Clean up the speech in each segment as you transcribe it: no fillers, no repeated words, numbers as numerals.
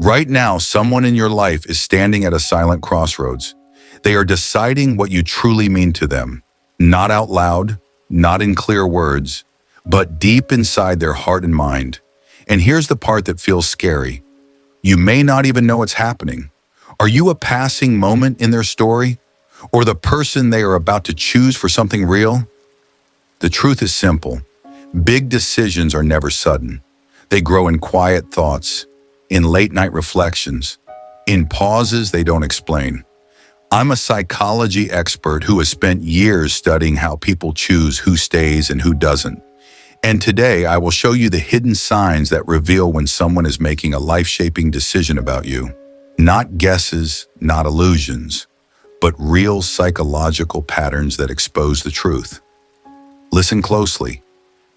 Right now, someone in your life is standing at a silent crossroads. They are deciding what you truly mean to them. Not out loud, not in clear words, but deep inside their heart and mind. And here's the part that feels scary. You may not even know it's happening. Are you a passing moment in their story? Or the person they are about to choose for something real? The truth is simple. Big decisions are never sudden. They grow in quiet thoughts, in late-night reflections, in pauses they don't explain. I'm a psychology expert who has spent years studying how people choose who stays and who doesn't. And today I will show you the hidden signs that reveal when someone is making a life-shaping decision about you. Not guesses, not illusions, but real psychological patterns that expose the truth. Listen closely,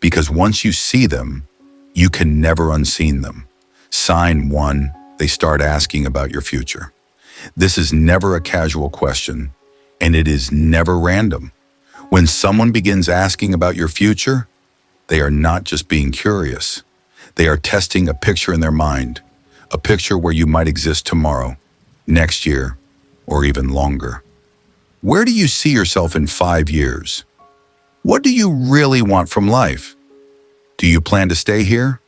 because once you see them, you can never unseen them. Sign 1, they start asking about your future. This is never a casual question, and it is never random. When someone begins asking about your future, they are not just being curious. They are testing a picture in their mind, a picture where you might exist tomorrow, next year, or even longer. Where do you see yourself in 5 years? What do you really want from life? Do you plan to stay here?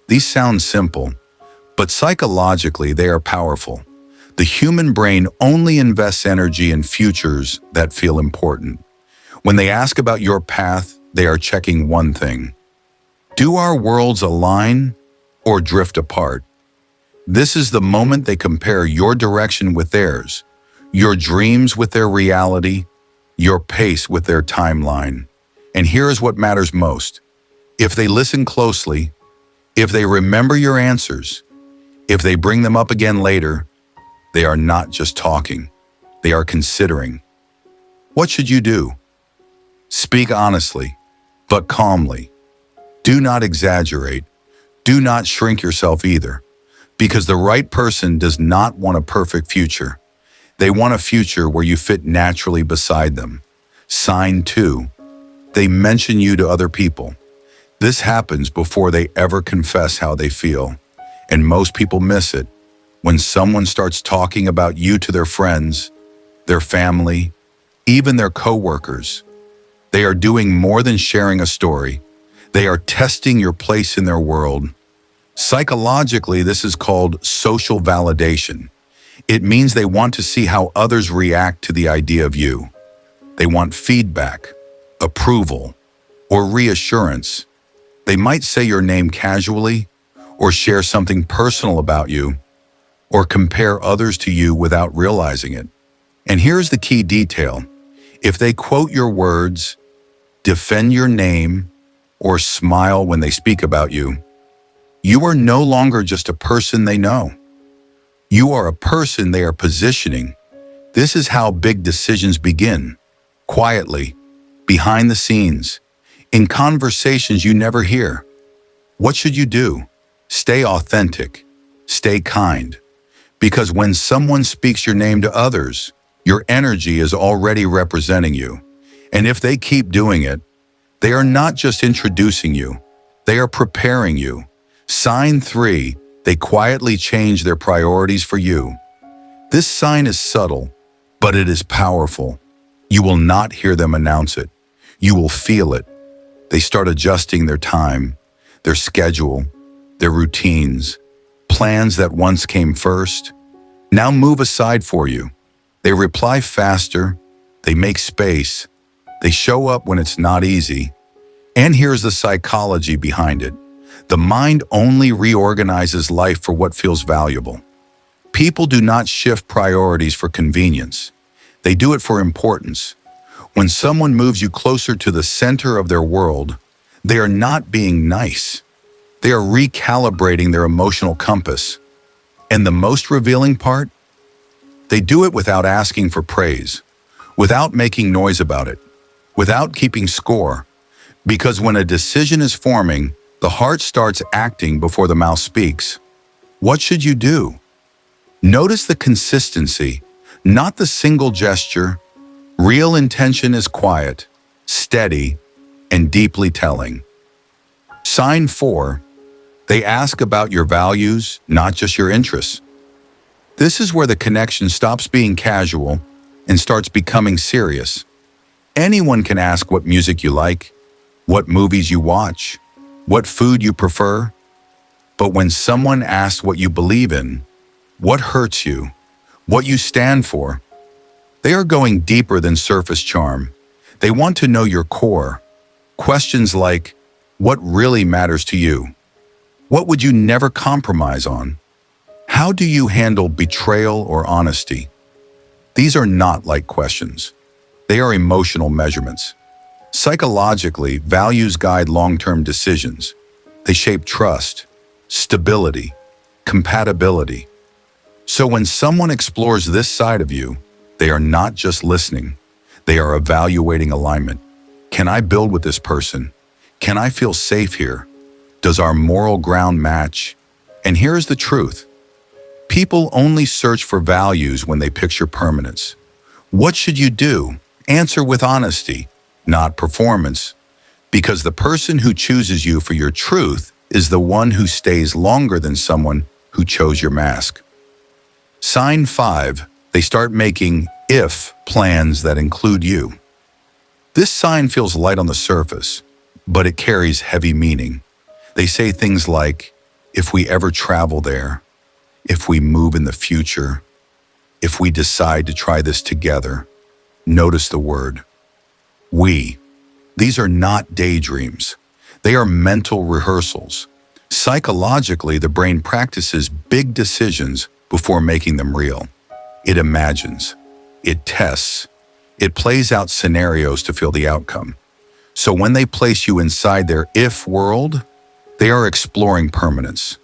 These sound simple, but psychologically they are powerful. The human brain only invests energy in futures that feel important. When they ask about your path, they are checking one thing. Do our worlds align or drift apart? This is the moment they compare your direction with theirs, your dreams with their reality, your pace with their timeline. And here is what matters most. If they listen closely, if they remember your answers, if they bring them up again later, they are not just talking, they are considering. What should you do? Speak honestly, but calmly. Do not exaggerate. Do not shrink yourself either, because the right person does not want a perfect future. They want a future where you fit naturally beside them. Sign 2, they mention you to other people. This happens before they ever confess how they feel, and most people miss it. When someone starts talking about you to their friends, their family, even their coworkers, they are doing more than sharing a story. They are testing your place in their world. Psychologically, this is called social validation. It means they want to see how others react to the idea of you. They want feedback, approval, or reassurance. They might say your name casually, or share something personal about you, or compare others to you without realizing it. And here's the key detail. If they quote your words, defend your name, or smile when they speak about you, you are no longer just a person they know. You are a person they are positioning. This is how big decisions begin. Quietly, behind the scenes, in conversations you never hear. What should you do? Stay authentic. Stay kind. Because when someone speaks your name to others, your energy is already representing you. And if they keep doing it, they are not just introducing you, they are preparing you. Sign 3, they quietly change their priorities for you. This sign is subtle, but it is powerful. You will not hear them announce it. You will feel it. They start adjusting their time, their schedule, their routines. Plans that once came first now move aside for you. They reply faster, they make space, they show up when it's not easy. And here's the psychology behind it. The mind only reorganizes life for what feels valuable. People do not shift priorities for convenience. They do it for importance. When someone moves you closer to the center of their world, they are not being nice. They are recalibrating their emotional compass. And the most revealing part? They do it without asking for praise, without making noise about it, without keeping score. Because when a decision is forming, the heart starts acting before the mouth speaks. What should you do? Notice the consistency, not the single gesture. Real intention is quiet, steady, and deeply telling. Sign 4, They ask about your values, not just your interests. This is where the connection stops being casual and starts becoming serious. Anyone can ask what music you like, what movies you watch, what food you prefer. But when someone asks what you believe in, what hurts you, what you stand for, they are going deeper than surface charm. They want to know your core. Questions like, what really matters to you? What would you never compromise on? How do you handle betrayal or honesty? These are not like questions. They are emotional measurements. Psychologically, values guide long-term decisions. They shape trust, stability, compatibility. So when someone explores this side of you, they are not just listening. They are evaluating alignment. Can I build with this person? Can I feel safe here? Does our moral ground match? And here's the truth. People only search for values when they picture permanence. What should you do? Answer with honesty, not performance. Because the person who chooses you for your truth is the one who stays longer than someone who chose your mask. Sign 5, they start making if plans that include you. This sign feels light on the surface, but it carries heavy meaning. They say things like, if we ever travel there, if we move in the future, if we decide to try this together. Notice the word, we. These are not daydreams. They are mental rehearsals. Psychologically, the brain practices big decisions before making them real. It imagines, it tests, it plays out scenarios to feel the outcome. So when they place you inside their if world, they are exploring permanence.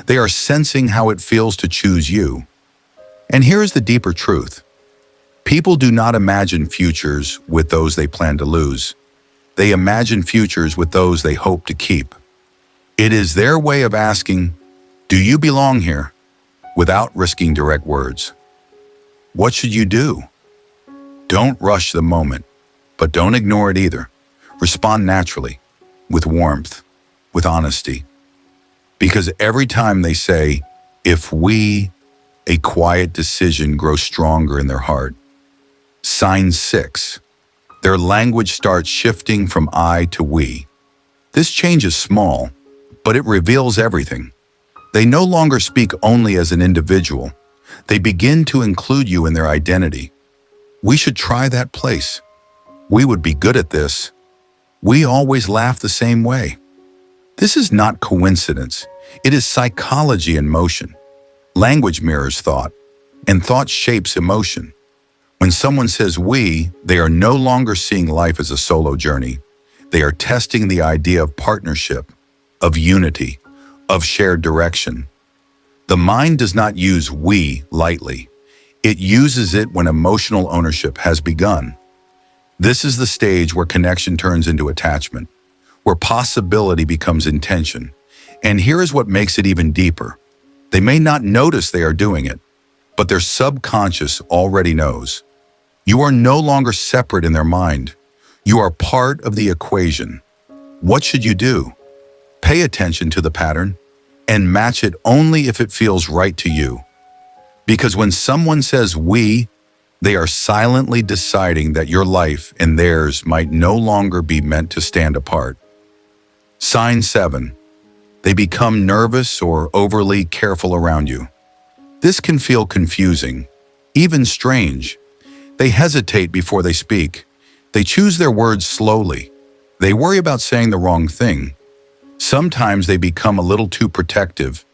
They are sensing how it feels to choose you. And here's the deeper truth. People do not imagine futures with those they plan to lose. They imagine futures with those they hope to keep. It is their way of asking, do you belong here? Without risking direct words. What should you do? Don't rush the moment, but don't ignore it either. Respond naturally, with warmth, with honesty. Because every time they say, if we, a quiet decision grows stronger in their heart. Sign 6. Their language starts shifting from I to we. This change is small, but it reveals everything. They no longer speak only as an individual. They begin to include you in their identity. We should try that place. We would be good at this. We always laugh the same way. This is not coincidence. It is psychology in motion. Language mirrors thought, and thought shapes emotion. When someone says we, they are no longer seeing life as a solo journey. They are testing the idea of partnership, of unity, of shared direction. The mind does not use we lightly. It uses it when emotional ownership has begun. This is the stage where connection turns into attachment, where possibility becomes intention. And here is what makes it even deeper. They may not notice they are doing it, but their subconscious already knows. You are no longer separate in their mind. You are part of the equation. What should you do? Pay attention to the pattern and match it only if it feels right to you. Because when someone says we, they are silently deciding that your life and theirs might no longer be meant to stand apart. Sign 7. They become nervous or overly careful around you. This can feel confusing, even strange. They hesitate before they speak. They choose their words slowly. They worry about saying the wrong thing. Sometimes they become a little too protective,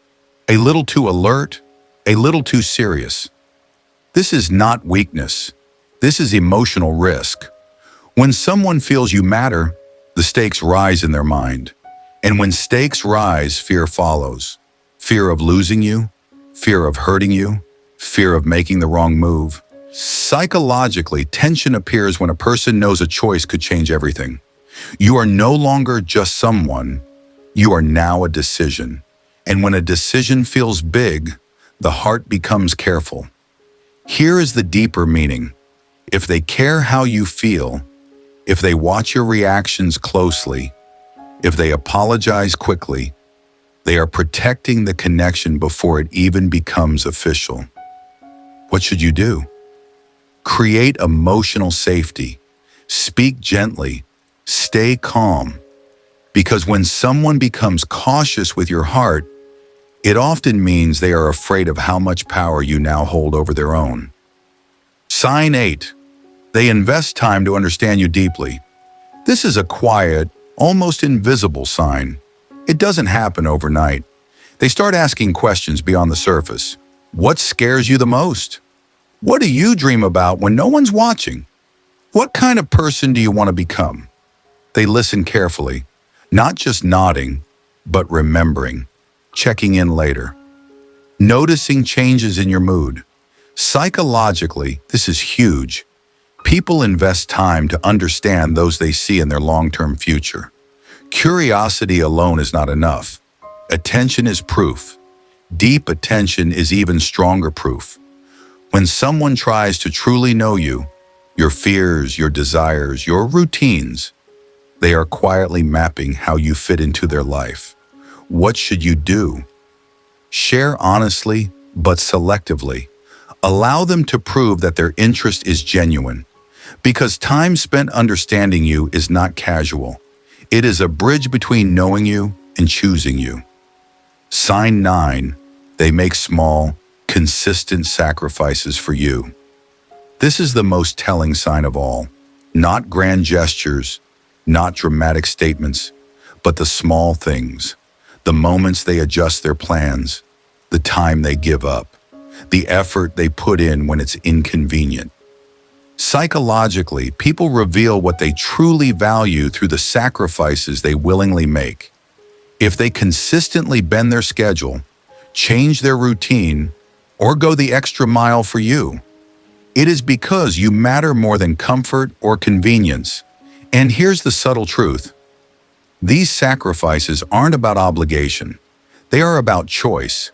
a little too alert, a little too serious. This is not weakness. This is emotional risk. When someone feels you matter, the stakes rise in their mind. And when stakes rise, fear follows. Fear of losing you, fear of hurting you, fear of making the wrong move. Psychologically, tension appears when a person knows a choice could change everything. You are no longer just someone. You are now a decision. And when a decision feels big, the heart becomes careful. Here is the deeper meaning. If they care how you feel, if they watch your reactions closely, if they apologize quickly, They are protecting the connection before it even becomes official. What should you do? Create emotional safety. Speak gently. Stay calm. Because when someone becomes cautious with your heart, it often means they are afraid of how much power you now hold over their own. Sign 8. They invest time to understand you deeply. This is a quiet, almost invisible sign. It doesn't happen overnight. They start asking questions beyond the surface. What scares you the most? What do you dream about when no one's watching? What kind of person do you want to become? They listen carefully, not just nodding, but remembering, checking in later, noticing changes in your mood. Psychologically, this is huge. People invest time to understand those they see in their long-term future. Curiosity alone is not enough. Attention is proof. Deep attention is even stronger proof. When someone tries to truly know you, your fears, your desires, your routines, they are quietly mapping how you fit into their life. What should you do? Share honestly, but selectively. Allow them to prove that their interest is genuine. Because time spent understanding you is not casual. It is a bridge between knowing you and choosing you. Sign 9. They make small, consistent sacrifices for you. This is the most telling sign of all. Not grand gestures, not dramatic statements, but the small things. The moments they adjust their plans, the time they give up, the effort they put in when it's inconvenient. Psychologically, people reveal what they truly value through the sacrifices they willingly make. If they consistently bend their schedule, change their routine, or go the extra mile for you, it is because you matter more than comfort or convenience. And here's the subtle truth. These sacrifices aren't about obligation. They are about choice,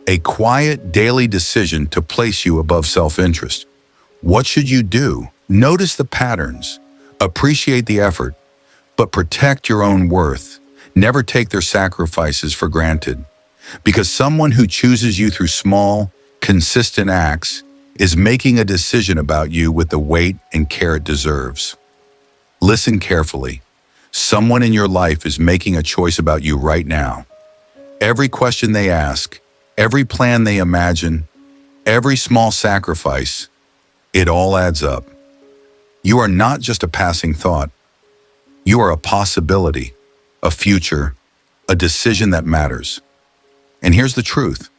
a quiet daily decision to place you above self-interest. What should you do? Notice the patterns, appreciate the effort, but protect your own worth. Never take their sacrifices for granted, because someone who chooses you through small, consistent acts is making a decision about you with the weight and care it deserves. Listen carefully. Someone in your life is making a choice about you right now. Every question they ask, every plan they imagine, every small sacrifice, it all adds up. You are not just a passing thought. You are a possibility, a future, a decision that matters. And here's the truth.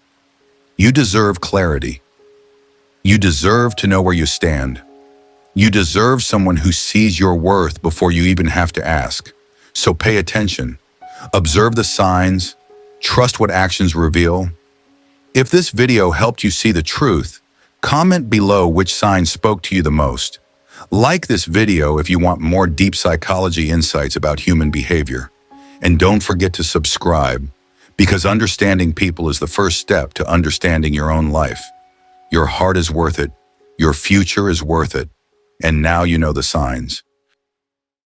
You deserve clarity. You deserve to know where you stand. You deserve someone who sees your worth before you even have to ask. So pay attention. Observe the signs. Trust what actions reveal. If this video helped you see the truth, comment below which sign spoke to you the most. Like this video if you want more deep psychology insights about human behavior. And don't forget to subscribe, because understanding people is the first step to understanding your own life. Your heart is worth it. Your future is worth it. And now you know the signs.